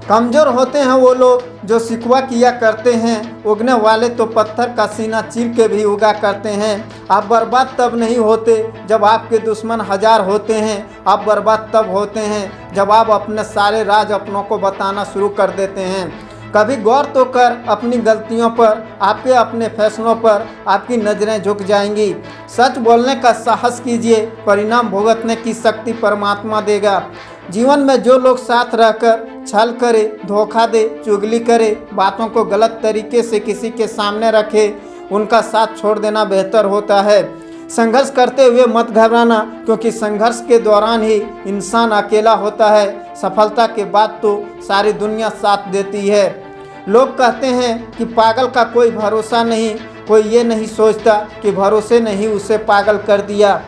कमज़ोर होते हैं वो लोग जो शिकवा किया करते हैं, उगने वाले तो पत्थर का सीना चीर के भी उगा करते हैं। आप बर्बाद तब नहीं होते जब आपके दुश्मन हजार होते हैं, आप बर्बाद तब होते हैं जब आप अपने सारे राज अपनों को बताना शुरू कर देते हैं। कभी गौर तो कर अपनी गलतियों पर, आपके अपने फैसलों पर आपकी नज़रें झुक जाएंगी। सच बोलने का साहस कीजिए, परिणाम भुगतने की शक्ति परमात्मा देगा। जीवन में जो लोग साथ रहकर छल करे, धोखा दे, चुगली करे, बातों को गलत तरीके से किसी के सामने रखे, उनका साथ छोड़ देना बेहतर होता है। संघर्ष करते हुए मत घबराना, क्योंकि संघर्ष के दौरान ही इंसान अकेला होता है। सफलता के बाद तो सारी दुनिया साथ देती है। लोग कहते हैं कि पागल का कोई भरोसा नहीं, कोई ये नहीं सोचता कि भरोसे नहीं उसे पागल कर दिया।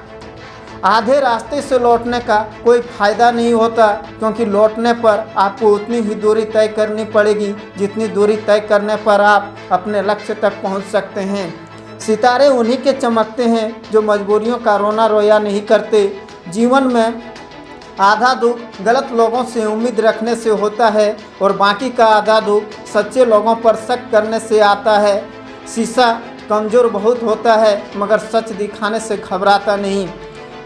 आधे रास्ते से लौटने का कोई फ़ायदा नहीं होता, क्योंकि लौटने पर आपको उतनी ही दूरी तय करनी पड़ेगी जितनी दूरी तय करने पर आप अपने लक्ष्य तक पहुंच सकते हैं। सितारे उन्हीं के चमकते हैं जो मजबूरियों का रोना रोया नहीं करते। जीवन में आधा दुख गलत लोगों से उम्मीद रखने से होता है और बाकी का आधा दुख सच्चे लोगों पर शक करने से आता है। शीशा कमज़ोर बहुत होता है, मगर सच दिखाने से घबराता नहीं।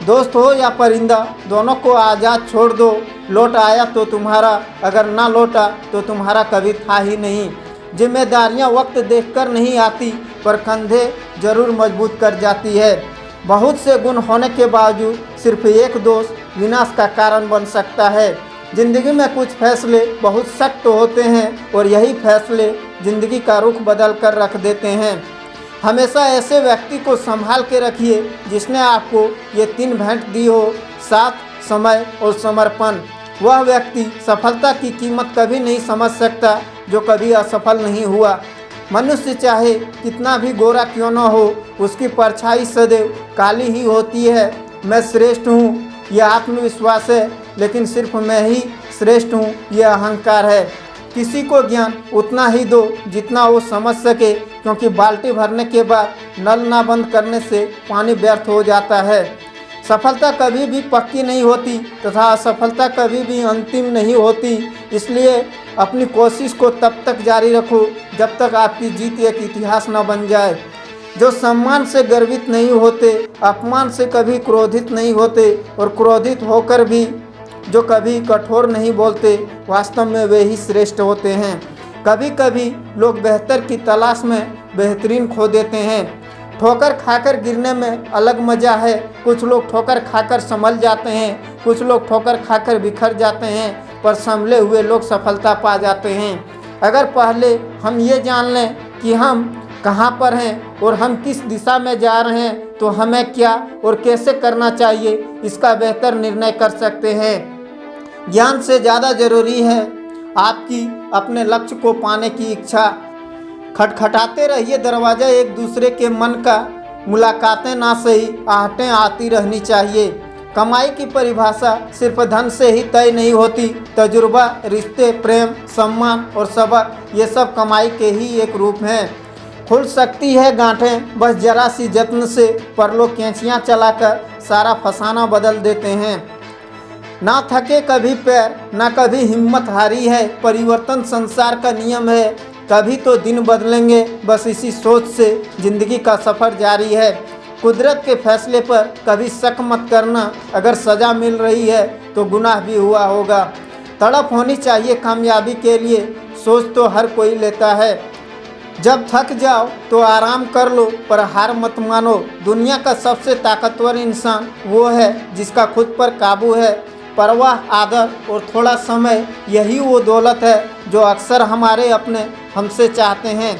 दोस्त हो या परिंदा, दोनों को आज़ाद छोड़ दो। लौट आया तो तुम्हारा, अगर ना लौटा तो तुम्हारा कभी था ही नहीं। जिम्मेदारियां वक्त देखकर नहीं आती, पर कंधे जरूर मजबूत कर जाती है। बहुत से गुण होने के बावजूद सिर्फ एक दोस्त विनाश का कारण बन सकता है। जिंदगी में कुछ फैसले बहुत सख्त होते हैं और यही फैसले जिंदगी का रुख बदल कर रख देते हैं। हमेशा ऐसे व्यक्ति को संभाल के रखिए जिसने आपको ये 3 भेंट दी हो: साथ, समय और समर्पण। वह व्यक्ति सफलता की कीमत कभी नहीं समझ सकता जो कभी असफल नहीं हुआ। मनुष्य चाहे कितना भी गोरा क्यों न हो, उसकी परछाई सदैव काली ही होती है। मैं श्रेष्ठ हूँ, यह आत्मविश्वास है, लेकिन सिर्फ मैं ही श्रेष्ठ हूँ, यह अहंकार है। किसी को ज्ञान उतना ही दो जितना वो समझ सके, क्योंकि बाल्टी भरने के बाद नल ना बंद करने से पानी व्यर्थ हो जाता है। सफलता कभी भी पक्की नहीं होती तथा असफलता कभी भी अंतिम नहीं होती। इसलिए अपनी कोशिश को तब तक जारी रखो जब तक आपकी जीत एक इतिहास न बन जाए। जो सम्मान से गर्वित नहीं होते, अपमान से कभी क्रोधित नहीं होते और क्रोधित होकर भी जो कभी कठोर नहीं बोलते, वास्तव में वे ही श्रेष्ठ होते हैं। कभी कभी लोग बेहतर की तलाश में बेहतरीन खो देते हैं। ठोकर खाकर गिरने में अलग मज़ा है। कुछ लोग ठोकर खाकर संभल जाते हैं, कुछ लोग ठोकर खाकर बिखर जाते हैं, पर संभले हुए लोग सफलता पा जाते हैं। अगर पहले हम ये जान लें कि हम कहाँ पर हैं और हम किस दिशा में जा रहे हैं, तो हमें क्या और कैसे करना चाहिए इसका बेहतर निर्णय कर सकते हैं। ज्ञान से ज़्यादा ज़रूरी है आपकी अपने लक्ष्य को पाने की इच्छा। खटखटाते रहिए दरवाज़ा एक दूसरे के मन का, मुलाकातें ना सही आहटें आती रहनी चाहिए। कमाई की परिभाषा सिर्फ धन से ही तय नहीं होती। तजुर्बा, रिश्ते, प्रेम, सम्मान और सबक, ये सब कमाई के ही एक रूप हैं। खुल सकती है गांठें बस जरा सी जत्न से, पर लोग कैंचियाँ चलाकर सारा फसाना बदल देते हैं। ना थके कभी पैर, ना कभी हिम्मत हारी है। परिवर्तन संसार का नियम है, कभी तो दिन बदलेंगे, बस इसी सोच से जिंदगी का सफ़र जारी है। कुदरत के फैसले पर कभी शक मत करना, अगर सज़ा मिल रही है तो गुनाह भी हुआ होगा। तड़प होनी चाहिए कामयाबी के लिए, सोच तो हर कोई लेता है। जब थक जाओ तो आराम कर लो, पर हार मत मानो। दुनिया का सबसे ताकतवर इंसान वो है जिसका खुद पर काबू है। परवाह, आदर और थोड़ा समय, यही वो दौलत है जो अक्सर हमारे अपने हमसे चाहते हैं।